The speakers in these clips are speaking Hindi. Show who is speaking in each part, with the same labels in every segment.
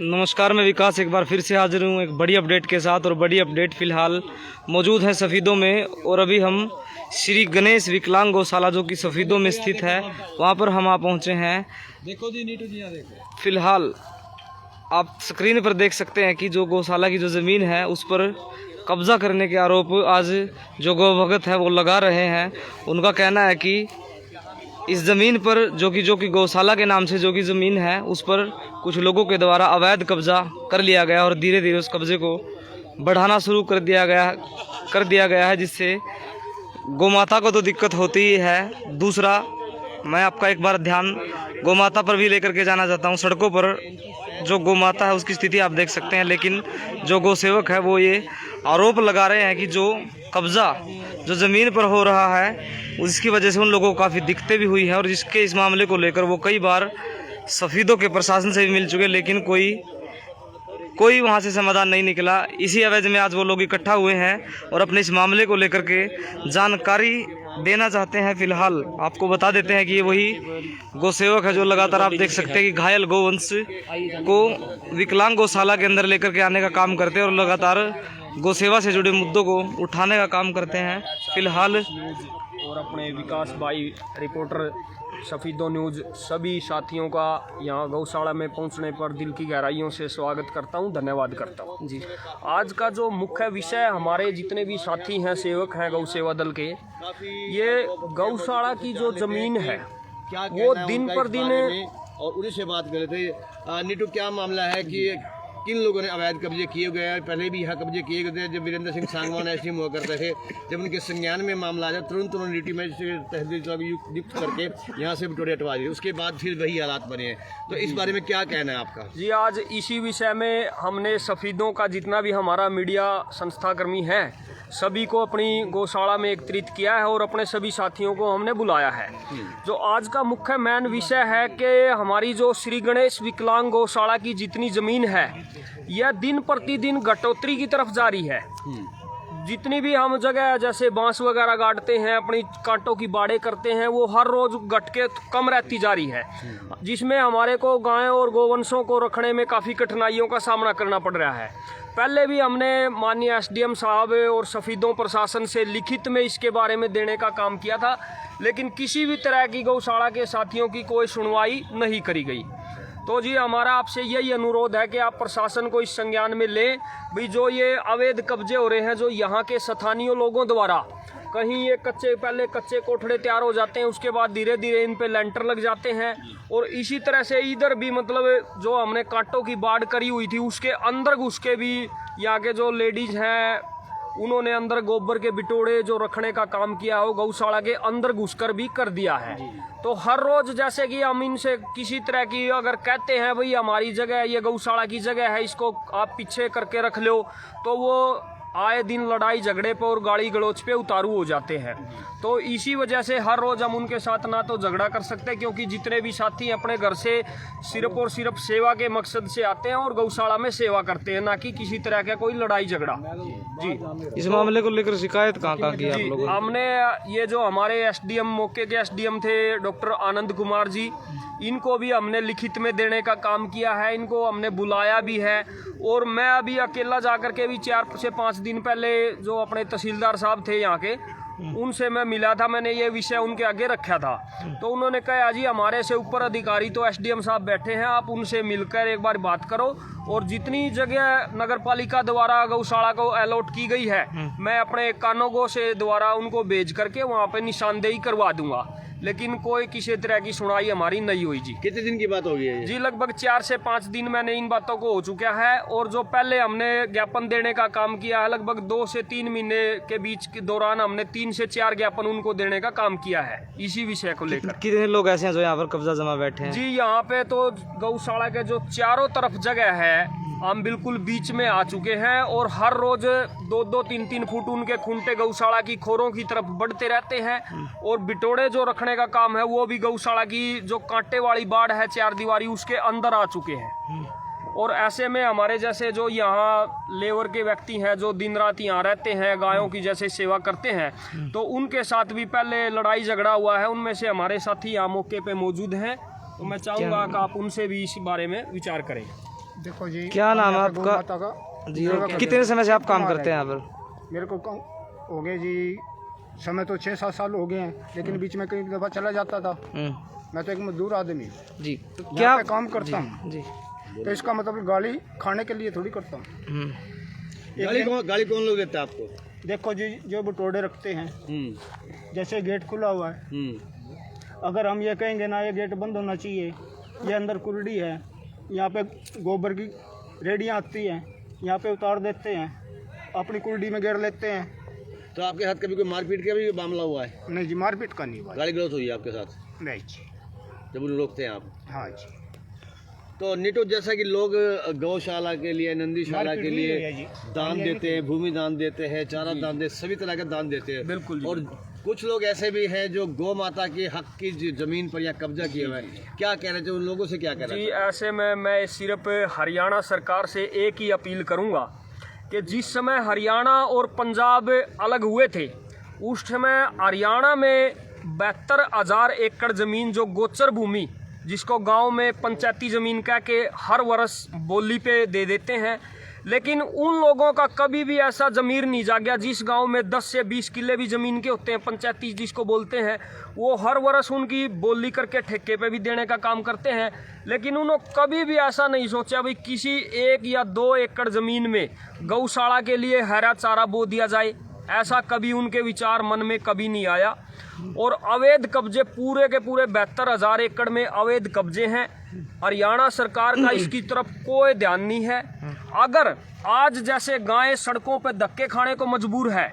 Speaker 1: नमस्कार, मैं विकास एक बार फिर से हाजिर हूँ एक बड़ी अपडेट के साथ। और बड़ी अपडेट फ़िलहाल मौजूद है सफ़ीदों में, और अभी हम श्री गणेश विकलांग गौशाला जो कि सफ़ीदों में स्थित है वहाँ पर हम आ पहुँचे हैं। देखो जी नीटू जी, देखो फ़िलहाल आप स्क्रीन पर देख सकते हैं कि जो गौशाला की जो ज़मीन है उस पर कब्ज़ा करने के आरोप आज जो गौ भगत है वो लगा रहे हैं। उनका कहना है कि इस ज़मीन पर जो कि गौशाला के नाम से जो कि ज़मीन है उस पर कुछ लोगों के द्वारा अवैध कब्ज़ा कर लिया गया और धीरे धीरे उस कब्ज़े को बढ़ाना शुरू कर दिया गया है, जिससे गौमाता को तो दिक्कत होती ही है। दूसरा, मैं आपका एक बार ध्यान गौमाता पर भी लेकर के जाना चाहता हूँ। सड़कों पर जो गौमाता है उसकी स्थिति आप देख सकते हैं, लेकिन जो गौसेवक है वो ये आरोप लगा रहे हैं कि जो कब्ज़ा जो ज़मीन पर हो रहा है उसकी वजह से उन लोगों को काफ़ी दिक्कतें भी हुई है, और जिसके इस मामले को लेकर वो कई बार सफ़ीदों के प्रशासन से भी मिल चुके, लेकिन कोई वहाँ से समाधान नहीं निकला। इसी एवज में आज वो लोग इकट्ठा हुए हैं और अपने इस मामले को लेकर के जानकारी देना चाहते हैं। फ़िलहाल आपको बता देते हैं कि ये वही गौसेवक है जो लगातार आप देख सकते हैं कि घायल गौवंश को विकलांग गौशाला के अंदर लेकर के आने का काम करते हैं और लगातार गौसेवा से जुड़े मुद्दों को उठाने का काम करते हैं। फ़िलहाल
Speaker 2: और अपने विकास भाई रिपोर्टर सफ़ीदों न्यूज़ सभी साथियों का यहाँ गौशाला में पहुँचने पर दिल की गहराइयों से स्वागत करता हूँ, धन्यवाद करता हूँ जी। आज का जो मुख्य विषय, हमारे जितने भी साथी हैं, सेवक हैं गौ सेवा दल के, ये गौशाला की जो ज़मीन है वो दिन पर दिन,
Speaker 3: और उन्हीं से बात कर रहे थे। नीटू, क्या मामला है कि किन लोगों ने अवैध कब्जे किए गए हैं? पहले भी यहाँ कब्जे किए गए थे जब वीरेंद्र सिंह सांगवान ऐसे हुआ करते थे। जब उनके संज्ञान में मामला आ जाए तुरंत उन्होंने ड्यूटी में तहसील युक्त करके यहाँ से बिटोरे हटवा दिए। उसके बाद फिर वही हालात बने हैं, तो इस बारे में क्या कहना है आपका?
Speaker 2: जी, आज इसी विषय में हमने सफ़ीदों का जितना भी हमारा मीडिया संस्थाकर्मी है सभी को अपनी गौशाला में एकत्रित किया है और अपने सभी साथियों को हमने बुलाया है। जो आज का मुख्य मेन विषय है कि हमारी जो श्री गणेश विकलांग गौशाला की जितनी ज़मीन है यह दिन प्रतिदिन घटोतरी की तरफ जारी है। जितनी भी हम जगह जैसे बांस वगैरह गाड़ते हैं, अपनी कांटों की बाड़े करते हैं, वो हर रोज़ घट के कम रहती जा रही है, जिसमें हमारे को गायों और गोवंशों को रखने में काफ़ी कठिनाइयों का सामना करना पड़ रहा है। पहले भी हमने माननीय एसडीएम साहब और सफ़ीदों प्रशासन से लिखित में इसके बारे में देने का काम किया था, लेकिन किसी भी तरह की गौशाला के साथियों की कोई सुनवाई नहीं करी गई। तो जी, हमारा आपसे यही अनुरोध है कि आप प्रशासन को इस संज्ञान में लें भाई, जो ये अवैध कब्जे हो रहे हैं, जो यहाँ के स्थानीय लोगों द्वारा कहीं ये पहले कच्चे कोठड़े तैयार हो जाते हैं, उसके बाद धीरे धीरे इन पे लेंटर लग जाते हैं, और इसी तरह से इधर भी मतलब जो हमने कांटों की बाड़ करी हुई थी उसके अंदर घुस के भी यहाँ के जो लेडीज़ हैं उन्होंने अंदर गोबर के बिटोड़े जो रखने का काम किया हो गौशाला के अंदर घुसकर भी कर दिया है। तो हर रोज जैसे कि हम इनसे किसी तरह की अगर कहते हैं भाई हमारी जगह ये गौशाला की जगह है, इसको आप पीछे करके रख लो, तो वो आए दिन लड़ाई झगड़े पे और गाली गलौच पे उतारू हो जाते हैं। तो इसी वजह से हर रोज़ हम उनके साथ ना तो झगड़ा कर सकते, क्योंकि जितने भी साथी अपने घर से सिर्फ और सिर्फ सेवा के मकसद से आते हैं और गौशाला में सेवा करते हैं, ना कि किसी तरह का कोई लड़ाई झगड़ा। जी,
Speaker 1: इस मामले को लेकर शिकायत कहाँ की आप लोगों?
Speaker 2: हमने ये जो हमारे एसडीएम मौके के एसडीएम थे डॉक्टर आनंद कुमार जी, इनको भी हमने लिखित में देने का काम किया है, इनको हमने बुलाया भी है। और मैं अभी अकेला जाकर के भी 4 से 5 दिन पहले जो अपने तहसीलदार साहब थे यहाँ के, उनसे मैं मिला था, मैंने ये विषय उनके आगे रखा था। तो उन्होंने कहा जी हमारे से ऊपर अधिकारी तो एसडीएम साहब बैठे हैं, आप उनसे मिलकर एक बार बात करो, और जितनी जगह नगर पालिका द्वारा गौशाला को अलॉट की गई है मैं अपने कानोगो से द्वारा उनको भेज करके वहाँ पे निशानदेही करवा दूंगा, लेकिन कोई किसी तरह की सुनाई हमारी नहीं हुई जी।
Speaker 3: कितने दिन की बात हो गई है
Speaker 2: जी? लगभग 4 से 5 दिन मैंने इन बातों को हो चुका है, और जो पहले हमने ज्ञापन देने का काम किया है लगभग 2 से 3 महीने के बीच के दौरान हमने 3 से 4 ज्ञापन उनको देने का काम किया है इसी विषय को लेकर।
Speaker 1: कितने लोग ऐसे हैं जो यहाँ पर कब्जा जमा बैठे हैं?
Speaker 2: जी, यहाँ पे तो गौशाला के जो चारों तरफ जगह है हम बिल्कुल बीच में आ चुके हैं, और हर रोज 2-2, 3-3 फुट उनके खूंटे गौशाला की खोरों की तरफ बढ़ते रहते हैं, और बिटोड़े जो रखने का काम है वो भी गौशाला की जो कांटे वाली बाड़ है 4 दीवारी उसके अंदर आ चुके हैं। और ऐसे में हमारे जैसे जो यहाँ लेबर के व्यक्ति हैं जो दिन रात यहाँ रहते हैं, गायों की जैसे सेवा करते हैं, तो उनके साथ भी पहले लड़ाई झगड़ा हुआ है। उनमें से हमारे साथी यहाँ मौके पे मौजूद हैं, तो मैं चाहूँगा कि आप उनसे भी इस बारे में विचार करें।
Speaker 4: देखो जी,
Speaker 1: क्या नाम है
Speaker 4: गौ माता
Speaker 1: आपका?
Speaker 4: का
Speaker 1: जी, कितने समय से आप काम करते हैं यहाँ पर?
Speaker 4: मेरे को हो गए जी, समय तो 6-7 साल हो गए हैं, लेकिन बीच में कई दफ़ा चला जाता था। मैं तो एक मजदूर आदमी
Speaker 1: जी,
Speaker 4: तो
Speaker 1: क्या
Speaker 4: पे काम करता हूँ
Speaker 1: जी,
Speaker 4: तो इसका मतलब गाली खाने के लिए थोड़ी करता हूँ।
Speaker 3: गाली कौन लोग देता है आपको?
Speaker 4: देखो जी, जो बटोड़े रखते हैं, जैसे गेट खुला हुआ है, अगर हम ये कहेंगे ना ये गेट बंद होना चाहिए, ये अंदर कुरडी है, यहाँ पे गोबर की रेडियाँ आती हैं, यहाँ पे उतार देते हैं, अपनी कुरडी में घेर लेते हैं।
Speaker 3: तो आपके साथ कभी कोई मारपीट का भी मामला हुआ है?
Speaker 4: नहीं जी, मारपीट का नहीं हुआ।
Speaker 3: गाली गलौज हुई है आपके साथ
Speaker 4: नहीं जी।
Speaker 3: जब उन्हें रोकते हैं आप?
Speaker 4: हाँ जी।
Speaker 3: तो नीटू, जैसा कि लोग गौशाला के लिए, नंदीशाला के लिए दान देते हैं, भूमि दान देते हैं, चारा दान देते, सभी तरह का दान देते हैं,
Speaker 2: बिल्कुल जी।
Speaker 3: और कुछ लोग ऐसे भी हैं जो गौ माता के हक की जमीन पर या कब्जा किए हुए हैं, क्या कहना चाहिए उन लोगों से? क्या कहना
Speaker 2: जी,
Speaker 3: चाहिए?
Speaker 2: ऐसे में मैं सिर्फ हरियाणा सरकार से एक ही अपील करूंगा कि जिस समय हरियाणा और पंजाब अलग हुए थे, उस समय हरियाणा में 72,000 एकड़ ज़मीन जो गोचर भूमि, जिसको गांव में पंचायती ज़मीन कह के हर वर्ष बोली पे दे देते हैं, लेकिन उन लोगों का कभी भी ऐसा ज़मीर नहीं जागा जिस गांव में 10 से 20 किले भी ज़मीन के होते हैं, पंचायती जिसको बोलते हैं, वो हर वर्ष उनकी बोली करके ठेके पे भी देने का काम करते हैं। लेकिन उन्होंने कभी भी ऐसा नहीं सोचा भाई किसी 1 या 2 एकड़ ज़मीन में गौशाला के लिए हरा चारा बो दिया जाए, ऐसा कभी उनके विचार मन में कभी नहीं आया। और अवैध कब्जे पूरे के पूरे 72,000 एकड़ में अवैध कब्जे हैं। हरियाणा सरकार का इसकी तरफ कोई ध्यान नहीं है। अगर आज जैसे गायें सड़कों पर धक्के खाने को मजबूर है,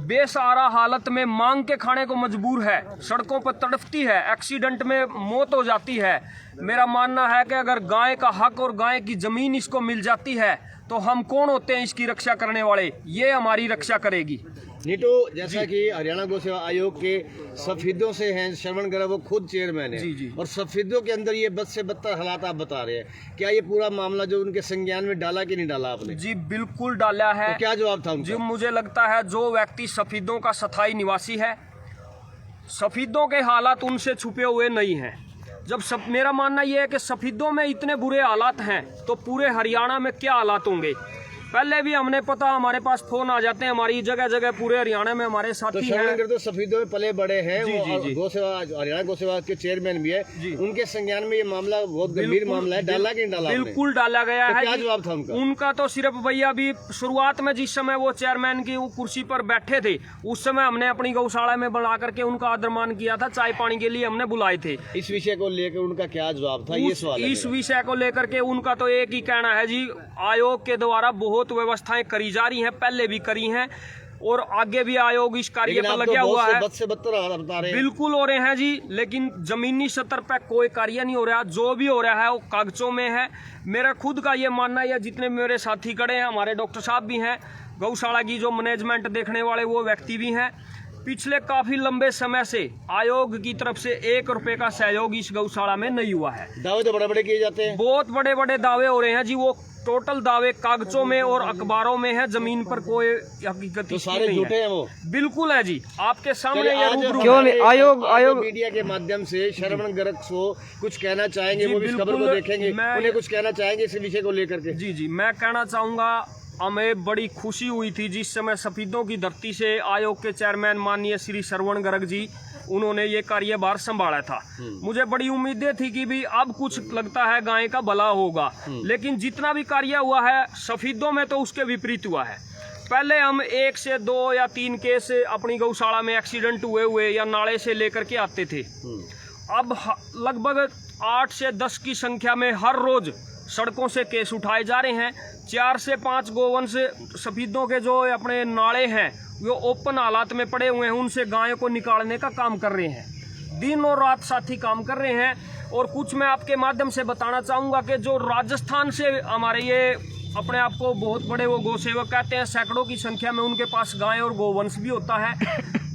Speaker 2: बेसहारा हालत में मांग के खाने को मजबूर है, सड़कों पर तड़पती है, एक्सीडेंट में मौत हो जाती है, मेरा मानना है कि अगर गाय का हक और गाय की ज़मीन इसको मिल जाती है तो हम कौन होते हैं इसकी रक्षा करने वाले? ये हमारी रक्षा करेगी।
Speaker 3: नीटू, जैसा कि हरियाणा गौ सेवा आयोग के सफेदों से हैं श्रवण गर्ग, वो खुद चेयरमैन है,
Speaker 2: जी।
Speaker 3: और सफेदों के अंदर ये बद से बदतर हालात आप बता रहे हैं, क्या ये पूरा मामला जो उनके संज्ञान में डाला कि नहीं डाला आपने?
Speaker 2: जी बिल्कुल डाला है।
Speaker 3: तो क्या जवाब था उनका?
Speaker 2: जी, मुझे लगता है जो व्यक्ति सफेदों का स्थायी निवासी है, सफेदों के हालात उनसे छुपे हुए नहीं हैं। जब मेरा मानना यह है कि सफेदों में इतने बुरे हालात हैं तो पूरे हरियाणा में क्या हालात होंगे? पहले भी हमने पता, हमारे पास फोन आ जाते हैं, हमारी जगह जगह पूरे हरियाणा में हमारे साथी
Speaker 3: तो
Speaker 2: हैं।
Speaker 3: तो सफेदों में पले बड़े हैं,
Speaker 2: जी,
Speaker 3: वो
Speaker 2: जी।
Speaker 3: गौ सेवा, हरियाणा गौ सेवा के चेयरमैन भी है,
Speaker 2: जी।
Speaker 3: उनके संज्ञान में ये मामला बहुत गंभीर मामला है, डाला कि नहीं डाला आपने?
Speaker 2: बिल्कुल डाला गया
Speaker 3: तो
Speaker 2: है।
Speaker 3: क्या
Speaker 2: जी,
Speaker 3: जवाब था उनका?
Speaker 2: उनका तो सिर्फ भैया अभी शुरुआत में जिस समय वो चेयरमैन की कुर्सी पर बैठे थे, उस समय हमने अपनी गौशाला में बुला करके उनका आदर मान किया था, चाय पानी के लिए हमने बुलाए थे।
Speaker 3: इस विषय को लेकर उनका क्या जवाब था, ये सवाल है
Speaker 2: इस
Speaker 3: मेरा।
Speaker 2: विषय को लेकर के उनका तो एक ही कहना है जी, आयोग के द्वारा बहुत व्यवस्थाएं करी जा रही हैं, पहले भी करी हैं और आगे भी आयोग इस कार्य
Speaker 3: लेकिन
Speaker 2: पर
Speaker 3: आप तो
Speaker 2: लगा हुआ है।
Speaker 3: बद से बदतर हालात बता रहे हैं।
Speaker 2: बिल्कुल हो रहे हैं जी, लेकिन जमीनी स्तर पर कोई कार्य नहीं हो रहा। जो भी हो रहा है वो कागजों में है। मेरा खुद का ये मानना है, जितने मेरे साथी खड़े हैं, हमारे डॉक्टर साहब भी हैं, गौशाला की जो मैनेजमेंट देखने वाले वो व्यक्ति भी हैं, पिछले काफी लंबे समय से आयोग की तरफ से 1 रुपए का सहयोग इस गौशाला में नहीं हुआ है।
Speaker 3: दावे तो बड़े बड़े किए जाते हैं,
Speaker 2: बहुत बड़े बड़े दावे हो रहे हैं जी, वो टोटल दावे कागजों में और अखबारों में है, जमीन पर कोई हकीकत
Speaker 3: तो
Speaker 2: इसकी
Speaker 3: सारे
Speaker 2: नहीं
Speaker 3: झूठे
Speaker 2: है।
Speaker 3: हैं वो।
Speaker 2: बिल्कुल है जी, आपके सामने
Speaker 3: चलिए,
Speaker 2: ये
Speaker 3: आज
Speaker 2: रूबरू
Speaker 1: क्यों
Speaker 2: है।
Speaker 1: नहीं? आयोग
Speaker 3: मीडिया के माध्यम से श्रवण गर्ग को कुछ कहना चाहेंगे?
Speaker 2: जी,
Speaker 3: वो भी इस खबर को
Speaker 2: बिल्कुल।
Speaker 3: देखेंगे,
Speaker 2: मैं-
Speaker 3: उन्हें कुछ कहना चाहेंगे इस विषय को लेकर के?
Speaker 2: जी, मैं कहना चाहूँगा, हमें बड़ी खुशी हुई थी जिस समय सफेदों की धरती से आयोग के चेयरमैन माननीय श्री श्रवण गर्ग जी, उन्होंने ये कार्यभार संभाला था। मुझे बड़ी उम्मीदें थी कि भी अब कुछ लगता है गाय का भला होगा, लेकिन जितना भी कार्य हुआ है सफेदों में तो उसके विपरीत हुआ है। पहले हम 1 से 2 या 3 केस अपनी गौशाला में एक्सीडेंट हुए या नाले से लेकर के आते थे। अब लगभग 8 से 10 की संख्या में हर रोज सड़कों से केस उठाए जा रहे हैं। 4 से 5 गोवंश सफेदों के जो अपने नाले हैं वो ओपन हालात में पड़े हुए हैं, उनसे गायों को निकालने का काम कर रहे हैं। दिन और रात साथी काम कर रहे हैं। और कुछ मैं आपके माध्यम से बताना चाहूँगा कि जो राजस्थान से हमारे ये अपने आप को बहुत बड़े वो गौ सेवक कहते हैं, सैकड़ों की संख्या में उनके पास गाय और गोवंश भी होता है।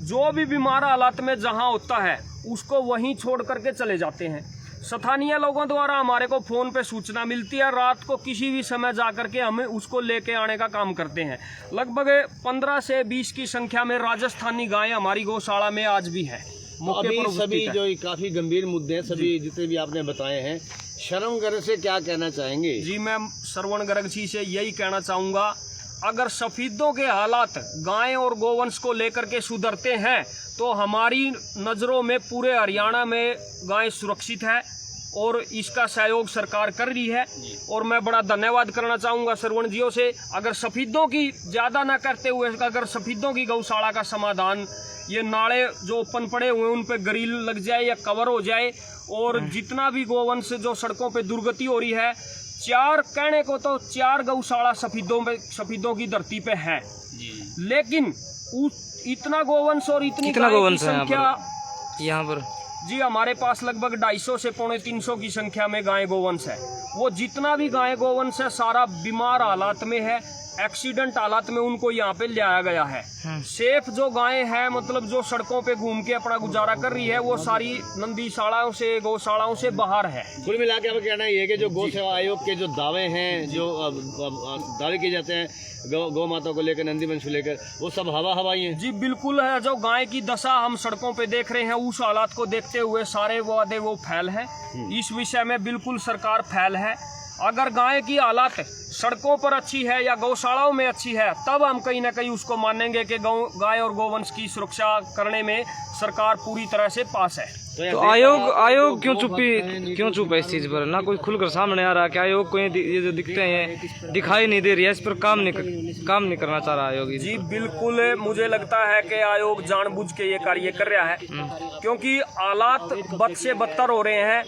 Speaker 2: जो भी बीमार हालात में जहाँ होता है उसको वहीं छोड़ करके चले जाते हैं। स्थानीय लोगों द्वारा हमारे को फोन पे सूचना मिलती है, रात को किसी भी समय जाकर के हमें उसको लेके आने का काम करते हैं। लगभग 15 से 20 की संख्या में राजस्थानी गायें हमारी गौशाला में आज भी है। मौके
Speaker 3: अभी
Speaker 2: पर
Speaker 3: सभी
Speaker 2: उपस्थित है।
Speaker 3: जो काफी गंभीर मुद्दे हैं, सभी जितने भी आपने बताए हैं, शर्म गर्ग से क्या कहना चाहेंगे?
Speaker 2: जी मैं श्रवण गर्ग जी से यही कहना चाहूँगा, अगर सफीदों के हालात गाय और गोवंश को लेकर के सुधरते हैं तो हमारी नज़रों में पूरे हरियाणा में गाय सुरक्षित है और इसका सहयोग सरकार कर रही है। और मैं बड़ा धन्यवाद करना चाहूँगा श्रवण जियों से। अगर सफीदों की ज़्यादा ना करते हुए अगर सफीदों की गौशाला का समाधान, ये नाले जो ओपन पड़े हुए हैं उन पे ग्रिल लग जाए या कवर हो जाए, और जितना भी गोवंश जो सड़कों पे दुर्गति हो रही है, 4 कहने को तो 4 गौशाला सफीदों की धरती पे है, लेकिन इतना गोवंश और इतनी
Speaker 1: कितना
Speaker 2: गाय की
Speaker 1: गोवंश है
Speaker 2: संख्या
Speaker 1: यहाँ पर?
Speaker 2: जी हमारे पास लगभग 250 से 350 की संख्या में गाय गोवंश है। वो जितना भी गाय गोवंश है सारा बीमार हालात में है, एक्सीडेंट हालात में उनको यहाँ पे लाया गया है। सेफ जो गायें हैं, मतलब जो सड़कों पे घूम के अपना गुजारा कर रही है, वो सारी नंदीशालाओं से गौशालाओं से बाहर है।
Speaker 3: कुल मिला के अब कहना ये है कि जो गौ सेवा आयोग के जो दावे हैं, जो दावे किए जाते हैं गौ माता को लेकर, नंदी वंश को लेकर, वो सब हवाई हैं।
Speaker 2: जी बिल्कुल है। जो गाय की दशा हम सड़कों पे देख रहे हैं, उस हालात को देखते हुए सारे वादे वो फैल है। इस विषय में बिल्कुल सरकार फैल है। अगर गाय की हालत सड़कों पर अच्छी है या गौशालाओं में अच्छी है, तब हम कहीं ना कहीं उसको मानेंगे कि गाय और गोवंश की सुरक्षा करने में सरकार पूरी तरह से पास है।
Speaker 1: तो आयोग क्यों चुप है इस चीज पर? ना कोई खुलकर सामने आ रहा कि आयोग को ये जो दिखते हैं दिखाई नहीं दे रही है, इस पर काम नहीं करना चाह रहा आयोग?
Speaker 2: जी बिल्कुल, मुझे लगता है कि आयोग जानबूझ के ये कार्य कर रहा है, क्योंकि हालात बद से बदतर हो रहे हैं।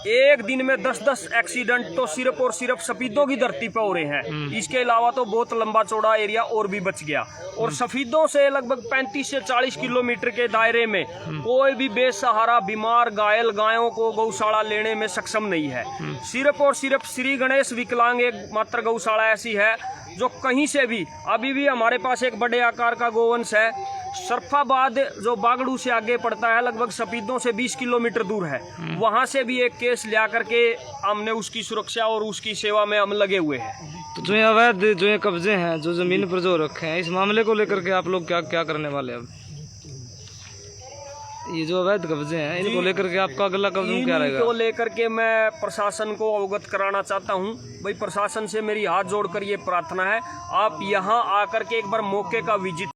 Speaker 2: एक दिन में 10-10 एक्सीडेंट तो सिर्फ और सिर्फ सफीदों की धरती पे हो रहे हैं। इसके अलावा तो बहुत लंबा चौड़ा एरिया और भी बच गया, और सफीदों से लगभग 35 से 40 किलोमीटर के दायरे में कोई भी बेसहारा बीमार घायल गायों को गौशाला लेने में सक्षम नहीं है। सिर्फ और सिर्फ श्री गणेश विकलांग एक मात्र गौशाला ऐसी है जो कहीं से भी, अभी भी हमारे पास एक बड़े आकार का गोवंश है, सरफाबाद जो बागड़ू से आगे पड़ता है, लगभग सफीदों से 20 किलोमीटर दूर है, वहां से भी एक केस लिया करके हमने उसकी सुरक्षा और उसकी सेवा में हम लगे हुए हैं।
Speaker 1: तो जो ये अवैध जो ये कब्जे हैं, जो जमीन पर जो रखे हैं, इस मामले को लेकर के आप लोग क्या करने वाले हैं? अब ये जो अवैध कब्जे हैं, इनको लेकर के आपका अगला कदम क्या रहेगा?
Speaker 2: इनको लेकर के मैं प्रशासन को अवगत कराना चाहता हूँ। भाई प्रशासन से मेरी हाथ जोड़कर ये प्रार्थना है, आप यहाँ आकर के एक बार मौके का विजिट